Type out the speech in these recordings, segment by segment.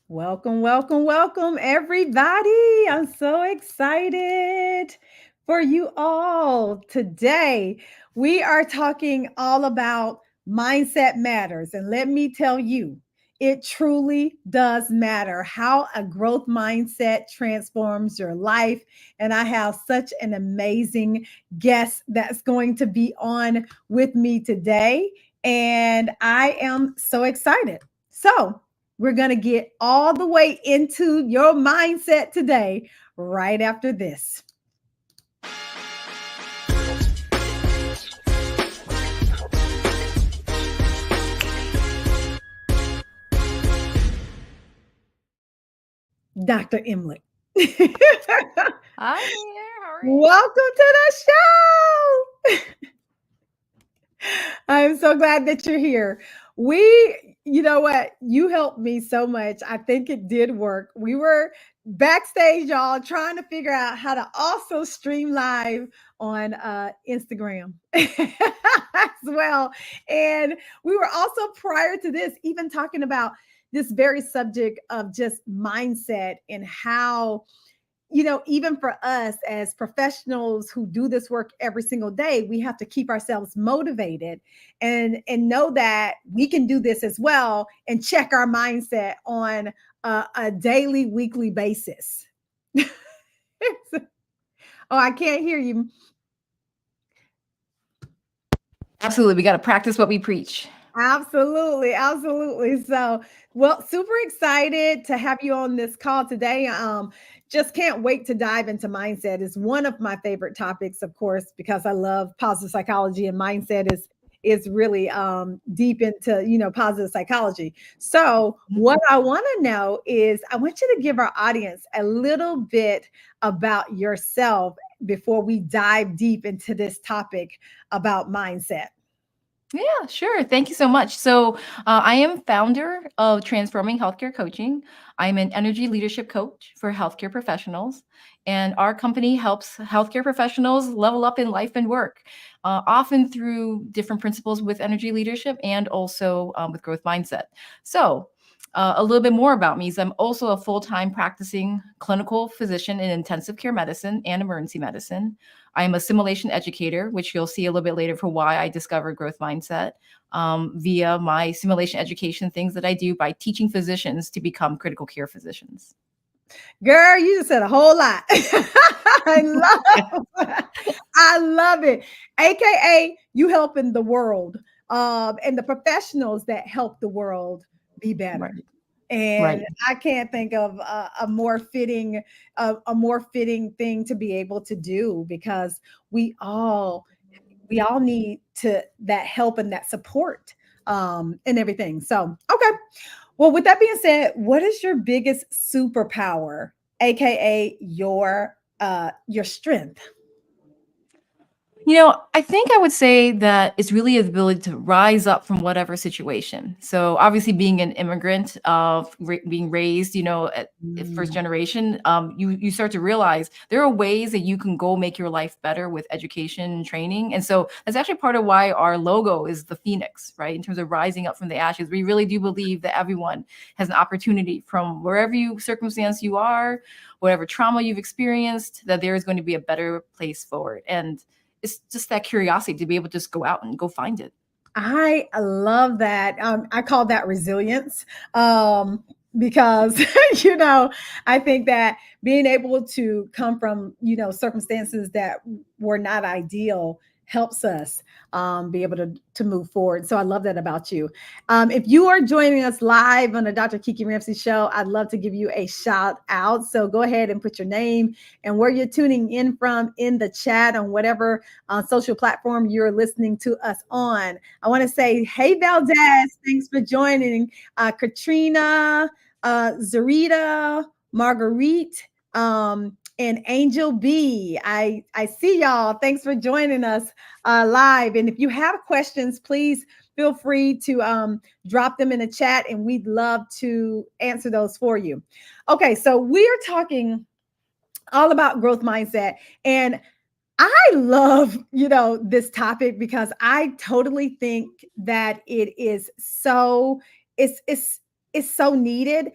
Welcome, welcome, welcome, everybody. I'm so excited for you all. Today, we are talking all about mindset matters. And let me tell you, it truly does matter how a growth mindset transforms your life. And I have such an amazing guest that's going to be on with me today. And I am so excited. So, we're going to get all the way into your mindset today, right after this. Dr. Emlich. Hi there. How are you? Welcome to the show. I'm so glad that you're here. You know what? You helped me so much. I think it did work. We were backstage, y'all, trying to figure out how to also stream live on Instagram as well. And we were also, prior to this, even talking about this very subject of just mindset and how even for us as professionals who do this work every single day, we have to keep ourselves motivated and know that we can do this as well and check our mindset on a daily, weekly basis. Oh, I can't hear you. Absolutely. We got to practice what we preach. Absolutely, absolutely. So, well, super excited to have you on this call today. Just can't wait to dive into mindset. It's one of my favorite topics, of course, because I love positive psychology and mindset is really deep into positive psychology. So, what I want to know is I want you to give our audience a little bit about yourself before we dive deep into this topic about mindset. Yeah, sure. Thank you so much. I am founder of Transforming Healthcare Coaching. I'm an energy leadership coach for healthcare professionals, and our company helps healthcare professionals level up in life and work, often through different principles with energy leadership and also with growth mindset. A little bit more about me is I'm also a full-time practicing clinical physician in intensive care medicine and emergency medicine. I'm a simulation educator, which you'll see a little bit later for why I discovered growth mindset via my simulation education things that I do by teaching physicians to become critical care physicians. Girl, you just said a whole lot. I love it. AKA you helping the world and the professionals that help the world be better. Right. And Right. I can't think of a more fitting thing to be able to do because we all we all need to that help and that support and everything. So, okay. Well, with that being said, what is your biggest superpower, aka your strength? I think I would say that it's really the ability to rise up from whatever situation. So obviously, being an immigrant, being raised, at first Mm. generation, you start to realize there are ways that you can go make your life better with education and training. And so that's actually part of why our logo is the phoenix, right? In terms of rising up from the ashes, we really do believe that everyone has an opportunity from wherever circumstance you are, whatever trauma you've experienced, that there is going to be a better place forward. And it's just that curiosity to be able to just go out and go find it. I love that. I call that resilience because, I think that being able to come from, circumstances that were not ideal helps us be able to move forward. So I love that about you. If you are joining us live on the Dr. Kiki Ramsey show, I'd love to give you a shout out. So go ahead and put your name and where you're tuning in from in the chat on whatever social platform you're listening to us on. I want to say, hey, Valdez, thanks for joining. Katrina, Zarita, Marguerite, and Angel B. I see y'all. Thanks for joining us live. And if you have questions, please feel free to drop them in the chat and we'd love to answer those for you. Okay, so we are talking all about growth mindset. And I love, this topic because I totally think that it's so needed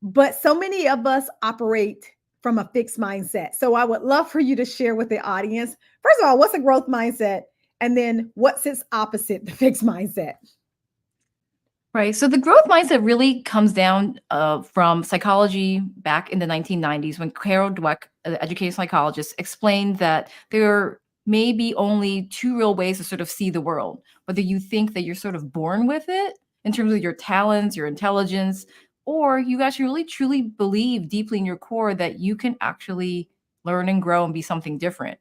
but so many of us operate from a fixed mindset. So I would love for you to share with the audience, first of all, what's a growth mindset? And then what's its opposite, the fixed mindset? Right. So the growth mindset really comes down from psychology back in the 1990s when Carol Dweck, an educational psychologist, explained that there may be only two real ways to sort of see the world, whether you think that you're sort of born with it in terms of your talents, your intelligence, or you actually really truly believe deeply in your core that you can actually learn and grow and be something different.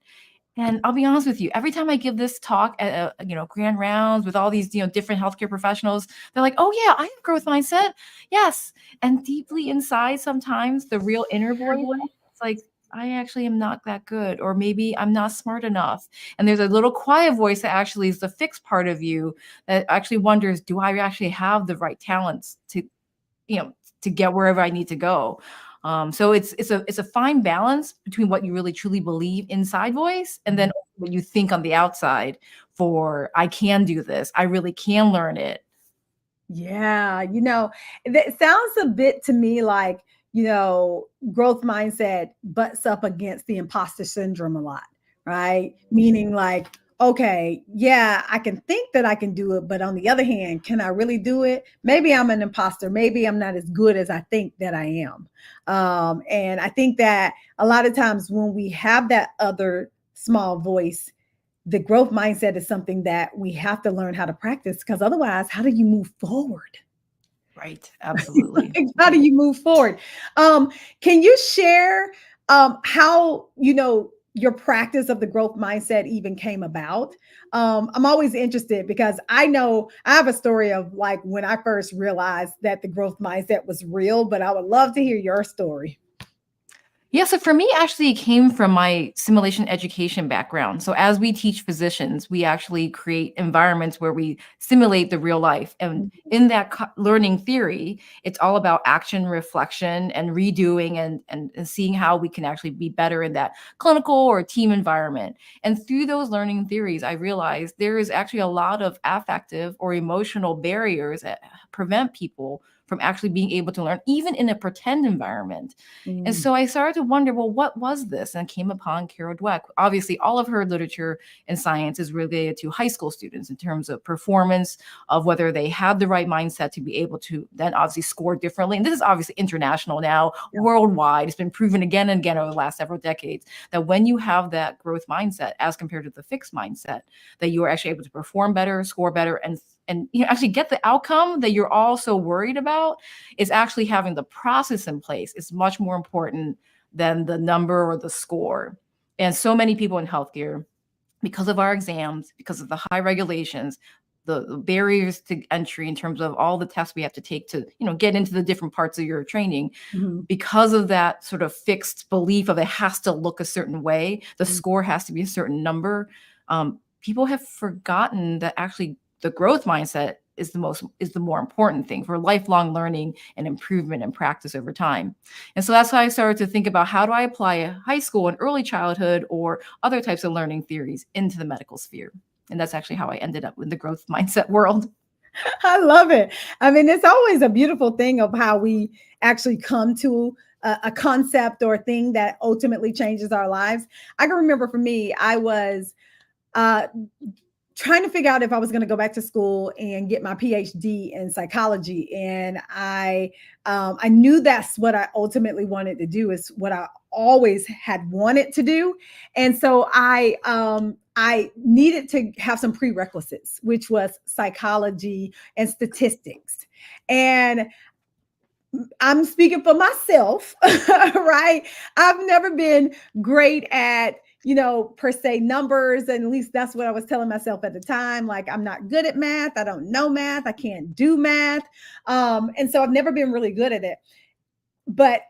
And I'll be honest with you, every time I give this talk at grand rounds with all these different healthcare professionals, they're like, "Oh yeah, I have growth mindset, yes." And deeply inside, sometimes the real inner voice, it's like, I actually am not that good, or maybe I'm not smart enough. And there's a little quiet voice that actually is the fixed part of you that actually wonders, do I actually have the right talents you know, to get wherever I need to go. So it's a fine balance between what you really truly believe inside voice and then what you think on the outside for I can do this. I really can learn it. Yeah, that sounds a bit to me like, growth mindset butts up against the imposter syndrome a lot, right? Meaning like, okay, yeah, I can think that I can do it, but on the other hand, can I really do it? Maybe I'm an imposter. Maybe I'm not as good as I think that I am. And I think that a lot of times when we have that other small voice, the growth mindset is something that we have to learn how to practice, because otherwise, how do you move forward? Right. Absolutely. Like, how do you move forward? Can you share how your practice of the growth mindset even came about? I'm always interested because I know I have a story of like when I first realized that the growth mindset was real, but I would love to hear your story. Yeah, so for me, actually, it came from my simulation education background. So as we teach physicians, we actually create environments where we simulate the real life. And in that learning theory, it's all about action, reflection, and redoing and seeing how we can actually be better in that clinical or team environment. And through those learning theories, I realized there is actually a lot of affective or emotional barriers that prevent people from actually being able to learn, even in a pretend environment. And Mm. so I started to wonder, well, what was this? And I came upon Carol Dweck. Obviously, all of her literature and science is related to high school students in terms of performance, of whether they have the right mindset to be able to then obviously score differently. And this is obviously international now, Yeah. worldwide. It's been proven again and again over the last several decades that when you have that growth mindset as compared to the fixed mindset, that you are actually able to perform better, score better, and actually get the outcome that you're all so worried about. Is actually having the process in place is much more important than the number or the score. And so many people in healthcare, because of our exams, because of the high regulations, the barriers to entry in terms of all the tests we have to take to get into the different parts of your training, Mhm. because of that sort of fixed belief of it has to look a certain way, the Mhm. score has to be a certain number. People have forgotten that actually the growth mindset is the more important thing for lifelong learning and improvement and practice over time. And so that's why I started to think about how do I apply high school and early childhood or other types of learning theories into the medical sphere. And that's actually how I ended up in the growth mindset world. I love it. I mean, it's always a beautiful thing of how we actually come to a concept or a thing that ultimately changes our lives. I can remember for me, I was uh, trying to figure out if I was going to go back to school and get my PhD in psychology, and I knew that's what I ultimately wanted to do. Is what I always had wanted to do, and so I needed to have some prerequisites, which was psychology and statistics, and I'm speaking for myself, right? I've never been great at, per se numbers. And at least that's what I was telling myself at the time. Like, I'm not good at math. I don't know math. I can't do math. And so I've never been really good at it. But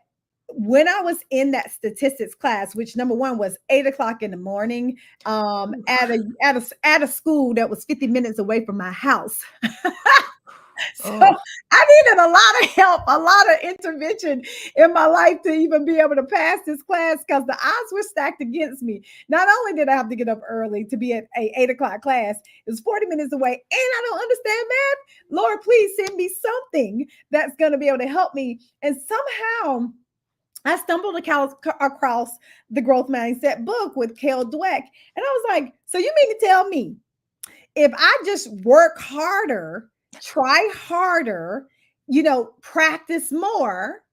when I was in that statistics class, which number one was 8 o'clock in the morning, at a school that was 50 minutes away from my house. So Oh, I needed a lot of help, a lot of intervention in my life to even be able to pass this class because the odds were stacked against me. Not only did I have to get up early to be at a 8 o'clock class, it was 40 minutes away, and I don't understand math. Lord, please send me something that's going to be able to help me. And somehow I stumbled across the growth mindset book with Carol Dweck. And I was like, so you mean to tell me if I just work harder, try harder, practice more,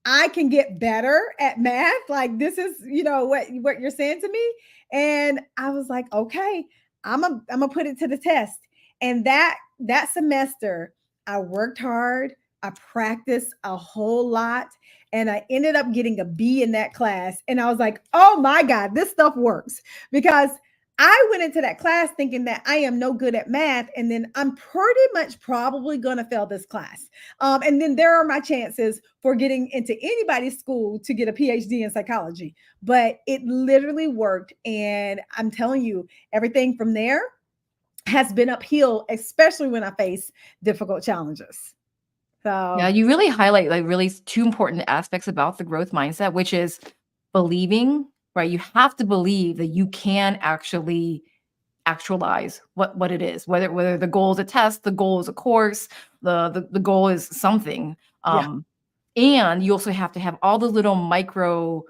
I can get better at math. Like this is, what you're saying to me. And I was like, okay, I'm gonna put it to the test. And that semester, I worked hard, I practiced a whole lot, and I ended up getting a B in that class. And I was like, oh my God, this stuff works because I went into that class thinking that I am no good at math, and then I'm pretty much probably going to fail this class. And then there are my chances for getting into anybody's school to get a PhD in psychology. But it literally worked. And I'm telling you, everything from there has been uphill, especially when I face difficult challenges. yeah, So, you really highlight like really two important aspects about the growth mindset, which is believing, right? You have to believe that you can actually actualize what it is, whether the goal is a test, the goal is a course, the goal is something. yeah, And you also have to have all the little micro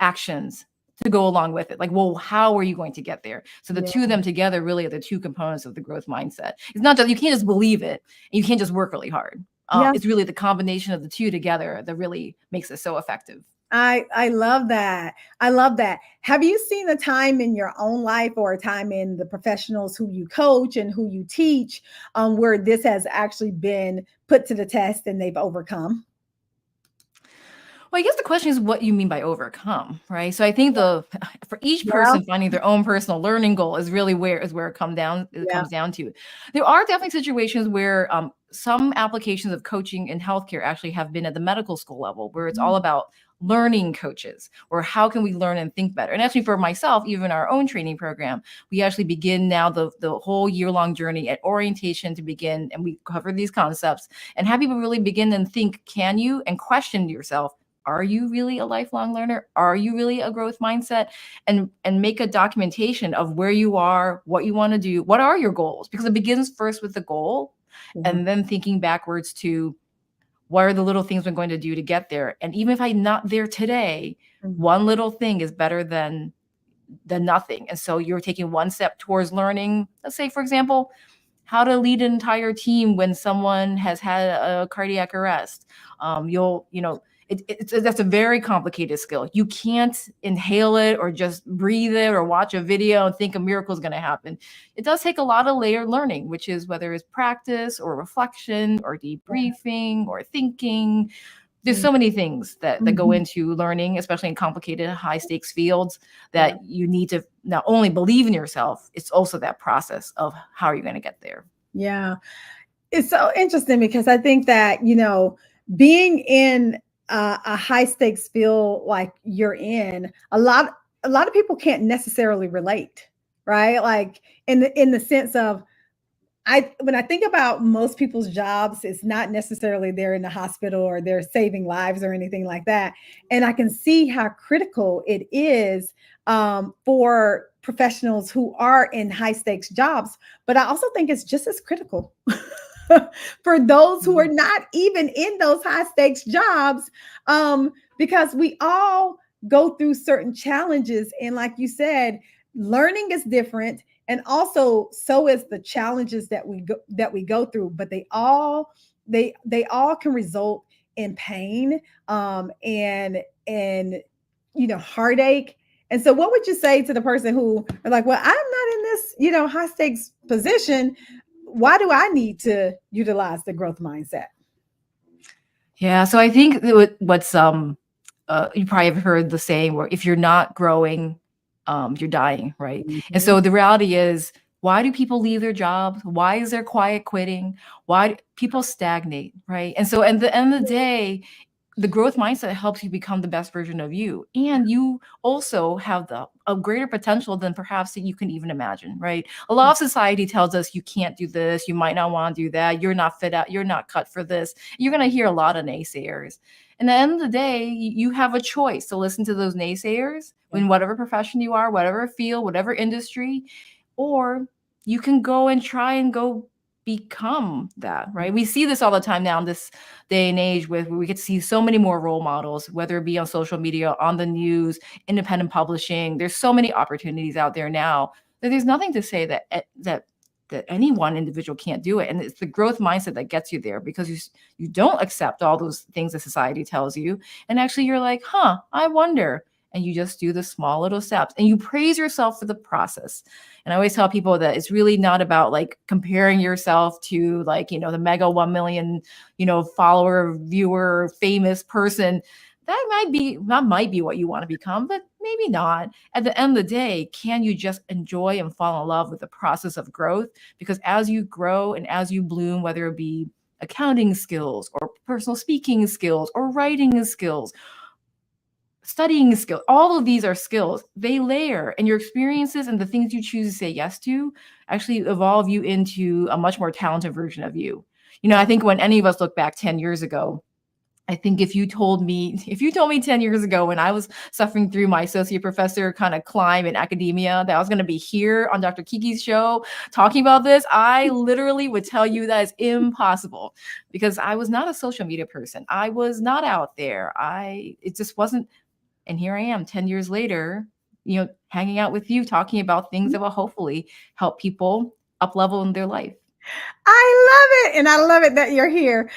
actions to go along with it. Like, well, how are you going to get there? So the yeah, two of them together really are the two components of the growth mindset. It's not just, you can't just believe it and you can't just work really hard. yeah. It's really the combination of the two together that really makes it so effective. I love that. I love that. Have you seen a time in your own life or a time in the professionals who you coach and who you teach where this has actually been put to the test and they've overcome? Well, I guess the question is what you mean by overcome, right? So I think the for each Yeah, person finding their own personal learning goal is really where it yeah, comes down to. There are definitely situations where some applications of coaching in healthcare actually have been at the medical school level, where it's all mm, about learning coaches or how can we learn and think better. And actually, for myself, even our own training program, we actually begin now the whole year long journey at orientation to begin, and we cover these concepts and have people really begin and think, can you, and question yourself, are you really a lifelong learner? Are you really a growth mindset? And make a documentation of where you are, what you want to do, what are your goals? Because it begins first with the goal yeah, and then thinking backwards to what are the little things I'm going to do to get there? And even if I'm not there today, mm, one little thing is better than nothing. And so you're taking one step towards learning. Let's say, for example, how to lead an entire team when someone has had a cardiac arrest. That's a very complicated skill. You can't inhale it or just breathe it or watch a video and think a miracle is going to happen. It does take a lot of layered learning, which is whether it's practice or reflection or debriefing or thinking. There's mm, so many things that go mhm, into learning, especially in complicated, high stakes fields, yeah, that you need to not only believe in yourself, it's also that process of how are you going to get there. yeah. It's so interesting because I think that, being in a high stakes field like you're in, a lot of people can't necessarily relate, right? Like in the sense of when I think about most people's jobs, it's not necessarily they're in the hospital or they're saving lives or anything like that. And I can see how critical it is for professionals who are in high stakes jobs. But I also think it's just as critical for those who are Mhm. not even in those high stakes jobs, because we all go through certain challenges. And like you said, learning is different, and also so is the challenges that we go through. But they all can result in pain, and heartache. And so what would you say to the person who are like, well, I'm not in this high stakes position, why do I need to utilize the growth mindset? Yeah, so I think what's you probably have heard the saying where if you're not growing, you're dying, right? And Mhm. so the reality is, why do people leave their jobs? Why is there quiet quitting? Why do people stagnate, right? And so at the end of the day, the growth mindset helps you become the best version of you. And you also have a greater potential than perhaps that you can even imagine, right? A lot of society tells us you can't do this, you might not want to do that, you're not fit out, you're not cut for this. You're going to hear a lot of naysayers. And at the end of the day, you have a choice to listen to those naysayers in whatever profession you are, whatever field, whatever industry, or you can go and try and go become that, right? We see this all the time now in this day and age with where we get to see so many more role models, whether it be on social media, on the news, independent publishing. There's so many opportunities out there now that there's nothing to say that any one individual can't do it. And it's the growth mindset that gets you there, because you don't accept all those things that society tells you. And actually you're like, I wonder. And you just do the small little steps and you praise yourself for the process. And I always tell people that it's really not about like comparing yourself to like, the mega 1 million, follower, viewer, famous person. That might be what you want to become, but maybe not. At the end of the day, can you just enjoy and fall in love with the process of growth? Because as you grow and as you bloom, whether it be accounting skills or personal speaking skills or writing skills, studying skill, all of these are skills. They layer, and your experiences and the things you choose to say yes to actually evolve you into a much more talented version of you. I think when any of us look back 10 years ago, I think if you told me 10 years ago when I was suffering through my associate professor kind of climb in academia that I was going to be here on Dr. Kiki's show talking about this, I literally would tell you that is impossible, because I was not a social media person. I was not out there. It just wasn't. And here I am 10 years later, hanging out with you, talking about things that will hopefully help people up level in their life. I love it. And I love it that you're here.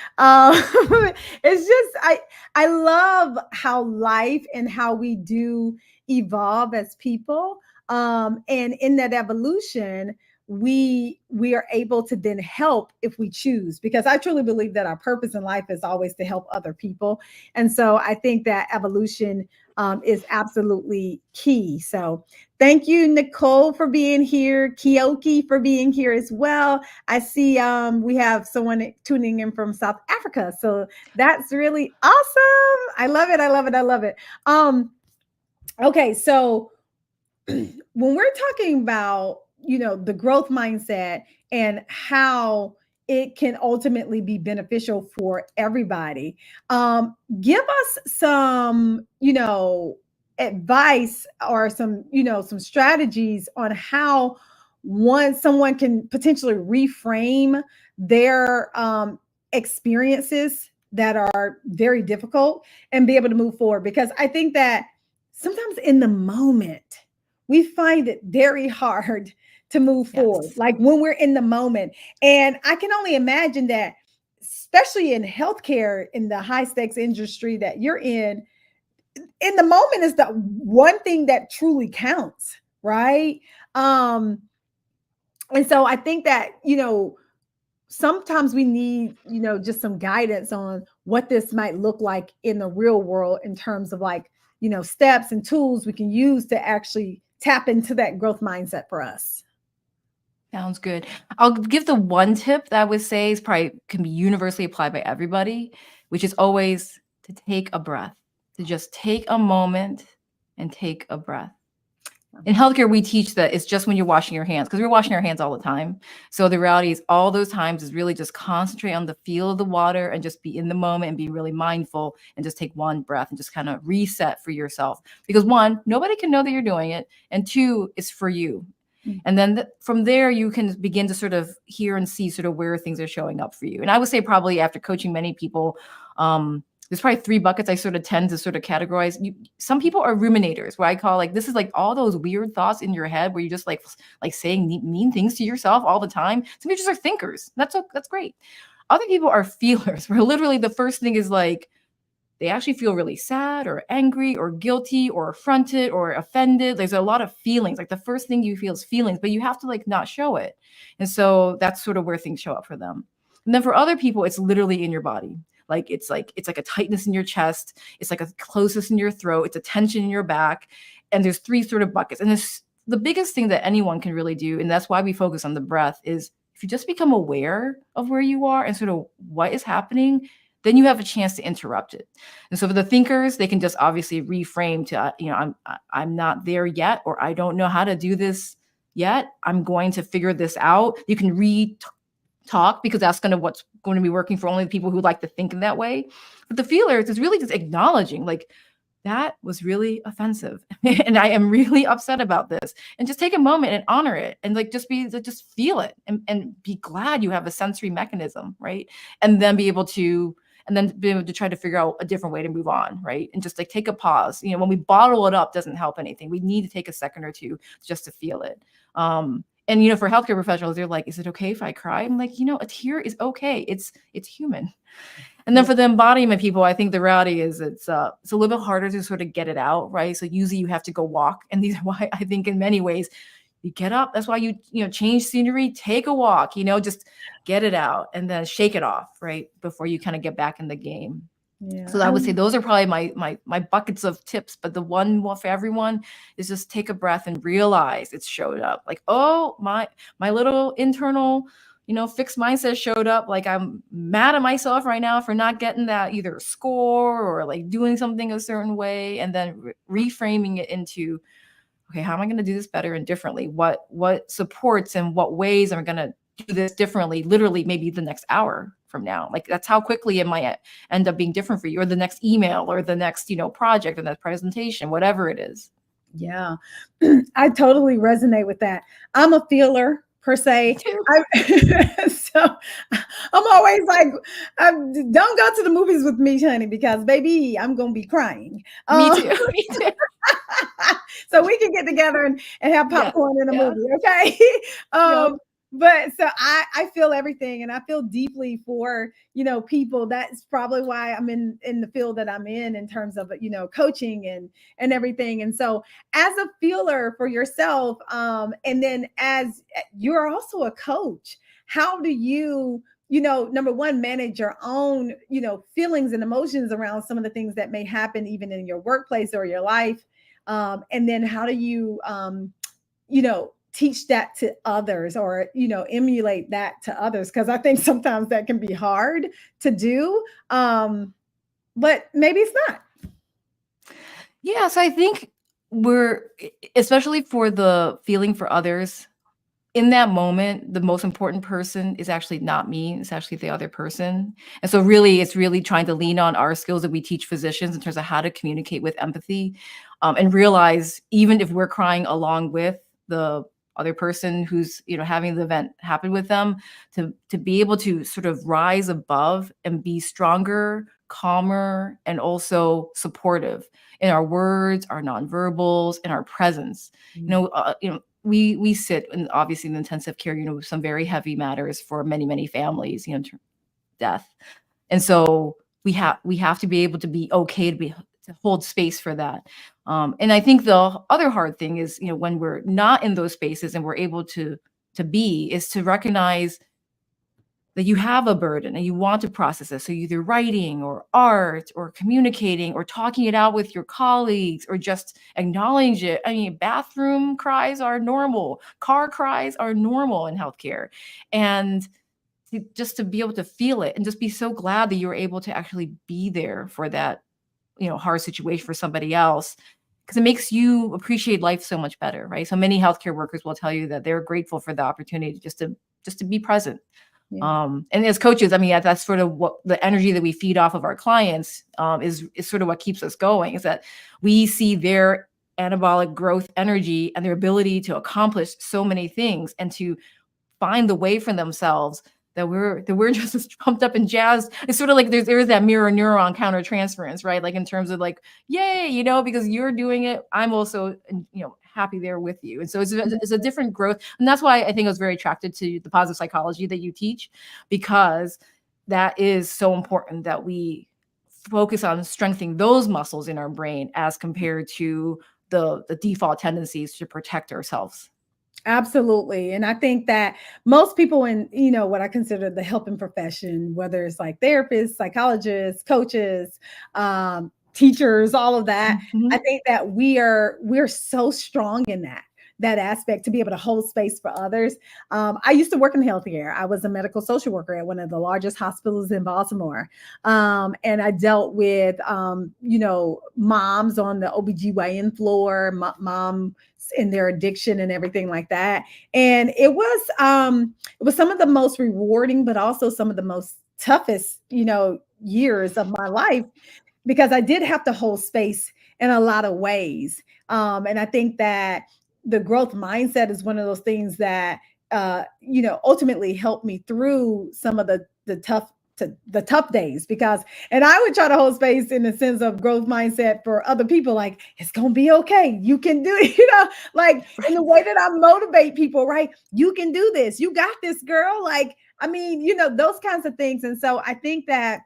It's just, I love how life and how we do evolve as people. And in that evolution, we are able to then help if we choose, because I truly believe that our purpose in life is always to help other people. And so I think that evolution is absolutely key. So thank you, Nicole, for being here. Kioki for being here as well. I see we have someone tuning in from South Africa. So that's really awesome. I love it. I love it. I love it. Okay, so when we're talking about, the growth mindset and how it can ultimately be beneficial for everybody, give us some, advice or some, some strategies on how someone can potentially reframe their experiences that are very difficult and be able to move forward. Because I think that sometimes in the moment, we find it very hard to move forward, like when we're in the moment. And I can only imagine that, especially in healthcare, in the high stakes industry that you're in the moment is the one thing that truly counts, right? And so I think that, sometimes we need, just some guidance on what this might look like in the real world in terms of like, steps and tools we can use to actually tap into that growth mindset for us. Sounds good. I'll give the one tip that I would say is probably can be universally applied by everybody, which is always to take a breath, to just take a moment and take a breath. In healthcare, we teach that it's just when you're washing your hands, because we're washing our hands all the time. So the reality is all those times is really just concentrate on the feel of the water and just be in the moment and be really mindful and just take one breath and just kind of reset for yourself. Because one, nobody can know that you're doing it. And two, it's for you. And then from there, you can begin to sort of hear and see sort of where things are showing up for you. And I would say probably after coaching many people, there's probably 3 buckets I sort of tend to sort of categorize. Some people are ruminators, where I call like, this is like all those weird thoughts in your head where you just like saying mean things to yourself all the time. Some people just are thinkers. That's great. Other people are feelers, where literally the first thing is like, they actually feel really sad or angry or guilty or affronted or offended. There's a lot of feelings. Like the first thing you feel is feelings, but you have to like not show it. And so that's sort of where things show up for them. And then for other people, it's literally in your body. Like it's like a tightness in your chest. It's like a closeness in your throat. It's a tension in your back. And there's 3 sort of buckets. And this, the biggest thing that anyone can really do, and that's why we focus on the breath, is if you just become aware of where you are and sort of what is happening, then you have a chance to interrupt it. And so for the thinkers, they can just obviously reframe to, I'm not there yet, or I don't know how to do this yet. I'm going to figure this out. You can talk, because that's what's going to be working for only the people who like to think in that way. But the feelers is really just acknowledging, like, that was really offensive and I am really upset about this, and just take a moment and honor it, and like just feel it, and be glad you have a sensory mechanism, right? And then be able to try to figure out a different way to move on, right? And just like take a pause. When we bottle it up, doesn't help anything. We need to take a second or two just to feel it. And for healthcare professionals, they're like, is it okay if I cry? I'm like, a tear is okay. It's human. And then for the embodiment people, I think the reality is it's a little bit harder to sort of get it out, right? So usually you have to go walk, and these are why I think in many ways you get up. That's why you change scenery, take a walk, just get it out, and then shake it off, right, before you kind of get back in the game. Yeah. So I would say those are probably my buckets of tips. But the one for everyone is just take a breath and realize it's showed up. Like, oh, my little internal fixed mindset showed up. Like, I'm mad at myself right now for not getting that either score or like doing something a certain way, and then reframing it into, okay, how am I going to do this better and differently? What supports and what ways am I going to do this differently? Literally, maybe the next hour from now. Like, that's how quickly it might end up being different for you, or the next email, or the next project, or that presentation, whatever it is. Yeah, I totally resonate with that. I'm a feeler per se. So I'm always like, don't go to the movies with me, honey, because baby, I'm gonna be crying. Me too. Me too. So we can get together and have popcorn in a movie, okay? But so I feel everything, and I feel deeply for people. That's probably why I'm in the field that I'm in terms of coaching and everything. And so as a feeler for yourself, and then as you're also a coach, how do you number one, manage your own feelings and emotions around some of the things that may happen even in your workplace or your life, and then how do you teach that to others, or emulate that to others? Because I think sometimes that can be hard to do, but maybe it's not. Yeah, so I think especially for the feeling for others, in that moment, the most important person is actually not me, it's actually the other person. And so really, it's really trying to lean on our skills that we teach physicians in terms of how to communicate with empathy, and realize, even if we're crying along with the other person who's having the event happen with them, to be able to sort of rise above and be stronger, calmer, and also supportive in our words, our nonverbals, and our presence. We sit obviously in intensive care, with some very heavy matters for many families, death. And so we have to be able to be okay to hold space for that. And I think the other hard thing is, when we're not in those spaces and we're able to is to recognize that you have a burden and you want to process it. So either writing or art or communicating or talking it out with your colleagues, or just acknowledge it. I mean, bathroom cries are normal. Car cries are normal in healthcare. And just to be able to feel it, and just be so glad that you're able to actually be there for that, hard situation for somebody else, because it makes you appreciate life so much better, right? So many healthcare workers will tell you that they're grateful for the opportunity just to be present. Yeah. And as coaches, I mean, that's sort of what the energy that we feed off of our clients is sort of what keeps us going, is that we see their anabolic growth energy and their ability to accomplish so many things, and to find the way for themselves that we're just as pumped up and jazzed. It's sort of like there's that mirror neuron countertransference, right? Like, in terms of like, yay, because you're doing it, I'm also, happy there with you. And so it's a different growth. And that's why I think I was very attracted to the positive psychology that you teach, because that is so important that we focus on strengthening those muscles in our brain as compared to the default tendencies to protect ourselves. Absolutely. And I think that most people in, what I consider the helping profession, whether it's like therapists, psychologists, coaches, teachers, all of that, I think that we're so strong in that that aspect to be able to hold space for others. I used to work in healthcare. I was a medical social worker at one of the largest hospitals in Baltimore. And I dealt with, moms on the OBGYN floor, mom in their addiction and everything like that. And it was some of the most rewarding, but also some of the most toughest, years of my life, because I did have to hold space in a lot of ways. And I think that the growth mindset is one of those things that ultimately helped me through some of the tough days, because and I would try to hold space in the sense of growth mindset for other people, like it's gonna be okay, you can do it, like in the way that I motivate people, right? You can do this, you got this, girl. Like, I mean, those kinds of things. And so I think that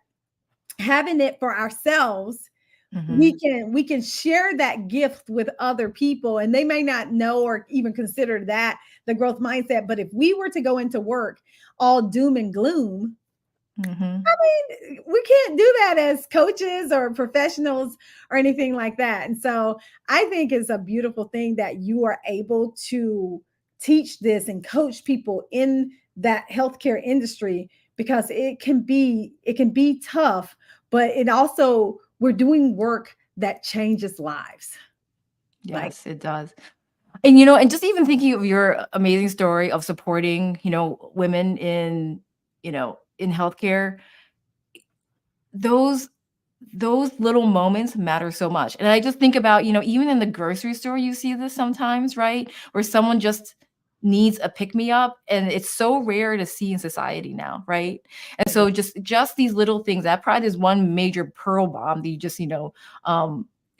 having it for ourselves, we can share that gift with other people, and they may not know or even consider that the growth mindset. But if we were to go into work all doom and gloom, we can't do that as coaches or professionals or anything like that. And so I think it's a beautiful thing that you are able to teach this and coach people in that healthcare industry, because it can be tough, but it also, we're doing work that changes lives. Like, Yes, it does. And and just even thinking of your amazing story of supporting, women in healthcare, those little moments matter so much. And I just think about, even in the grocery store, you see this sometimes, right? Where someone just needs a pick me up, and it's so rare to see in society now, right? And so just these little things, that pride is one major pearl bomb that you just,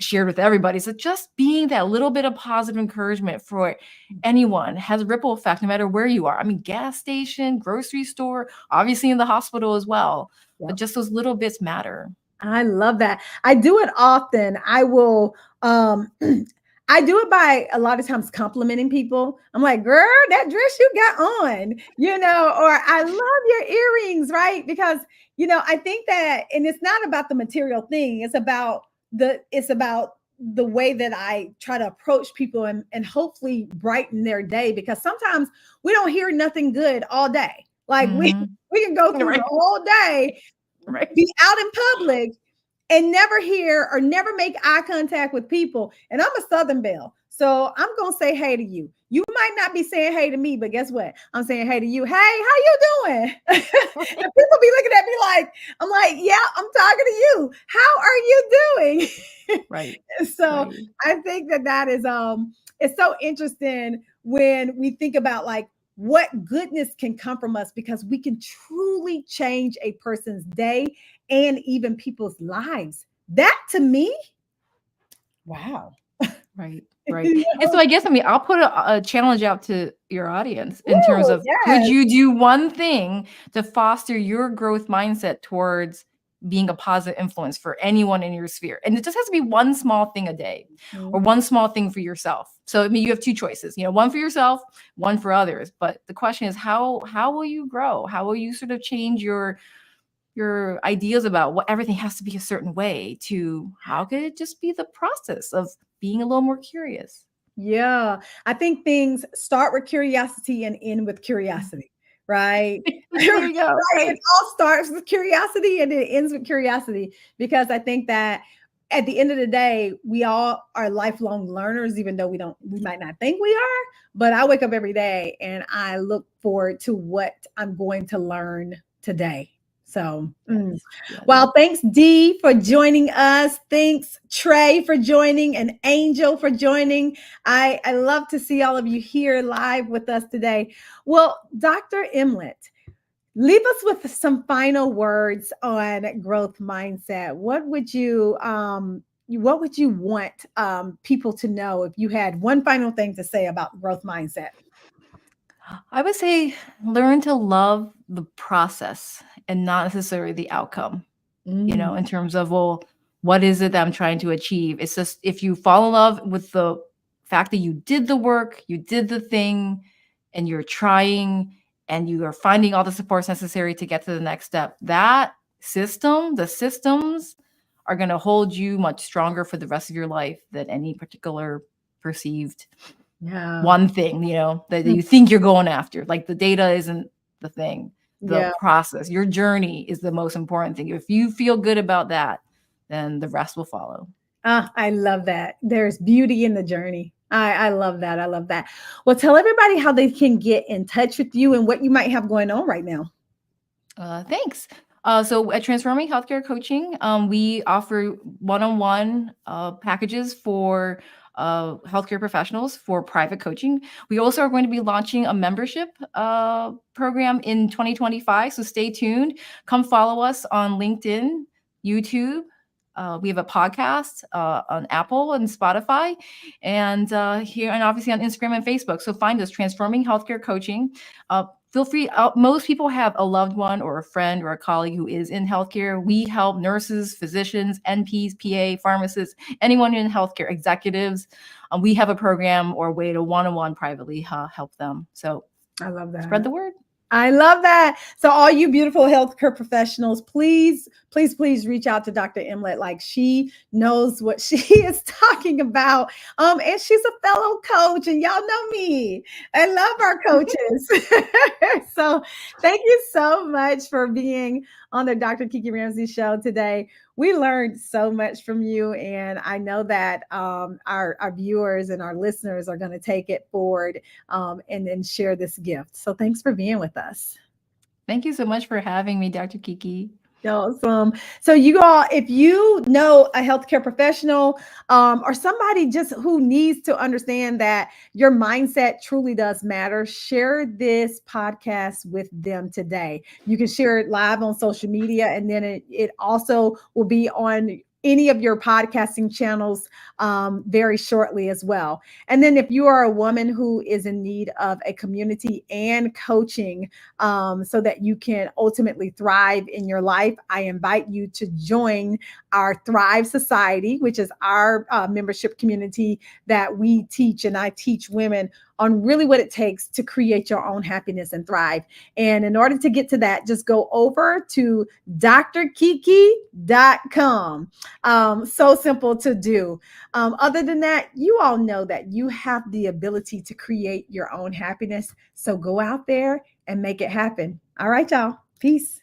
shared with everybody. So just being that little bit of positive encouragement for anyone has a ripple effect no matter where you are. I mean, gas station, grocery store, obviously in the hospital as well. But just those little bits matter. I love that. I do it often. I will I do it by a lot of times complimenting people. I'm like, girl, that dress you got on, or I love your earrings, right? Because, I think that, and it's not about the material thing. It's about the way that I try to approach people, and hopefully brighten their day, because sometimes we don't hear nothing good all day. Like we can go through the whole day, be out in public, and never hear or never make eye contact with people. And I'm a Southern belle, so I'm gonna say hey to you. You might not be saying hey to me, but guess what? I'm saying hey to you. Hey, how you doing? And people be looking at me like, I'm like, yeah, I'm talking to you. How are you doing? Right. So I think that is it's so interesting when we think about like what goodness can come from us, because we can truly change a person's day and even people's lives. That, to me, wow. Right. And so I guess, I'll put a challenge out to your audience in terms of, could you do one thing to foster your growth mindset towards being a positive influence for anyone in your sphere? And it just has to be one small thing a day, or one small thing for yourself. So you have two choices, one for yourself, one for others. But the question is, how will you grow? How will you sort of change your ideas about what everything has to be a certain way, to how could it just be the process of being a little more curious? Yeah, I think things start with curiosity and end with curiosity, right? There you go. Right? It all starts with curiosity and it ends with curiosity, because I think that at the end of the day, we all are lifelong learners, even though we might not think we are. But I wake up every day and I look forward to what I'm going to learn today. So, well, thanks, Dee, for joining us. Thanks, Trey, for joining, and Angel for joining. I love to see all of you here live with us today. Well, Dr. Imlet, leave us with some final words on growth mindset. What would you want people to know if you had one final thing to say about growth mindset? I would say learn to love the process and not necessarily the outcome, in terms of, well, what is it that I'm trying to achieve? It's just, if you fall in love with the fact that you did the work, you did the thing, and you're trying, and you are finding all the supports necessary to get to the next step, the systems are going to hold you much stronger for the rest of your life than any particular perceived Yeah. one thing, that Mm. you think you're going after. Like the data isn't the thing. The Yeah. process, your journey is the most important thing. If you feel good about that, then the rest will follow. Ah, I love that. There's beauty in the journey. I love that. I love that. Well, tell everybody how they can get in touch with you and what you might have going on right now. Thanks. So at Transforming Healthcare Coaching, we offer one-on-one packages for healthcare professionals for private coaching. We also are going to be launching a membership program in 2025. So stay tuned. Come follow us on LinkedIn, YouTube. We have a podcast on Apple and Spotify, and here and obviously on Instagram and Facebook. So find us, Transforming Healthcare Coaching. Feel free. Most people have a loved one or a friend or a colleague who is in healthcare. We help nurses, physicians, NPs, PA, pharmacists, anyone in healthcare, executives. We have a program or a way to one-on-one privately help them. So I love spread that. the word. I love that. So, all you beautiful healthcare professionals, please, please, please reach out to Dr. Emlet. Like, she knows what she is talking about. And she's a fellow coach, and y'all know me. I love our coaches. So, thank you so much for being on the Dr. Kiki Ramsey show today. We learned so much from you, and I know that our viewers and our listeners are going to take it forward and then share this gift. So thanks for being with us. Thank you so much for having me, Dr. Kiki. Awesome. So you all, if you know a healthcare professional or somebody just who needs to understand that your mindset truly does matter, share this podcast with them today. You can share it live on social media, and then it also will be on any of your podcasting channels very shortly as well. And then if you are a woman who is in need of a community and coaching so that you can ultimately thrive in your life, I invite you to join our Thrive Society, which is our membership community that we teach, and I teach women on really what it takes to create your own happiness and thrive. And in order to get to that, just go over to drkiki.com. So simple to do. Other than that, you all know that you have the ability to create your own happiness. So go out there and make it happen. All right, y'all. Peace.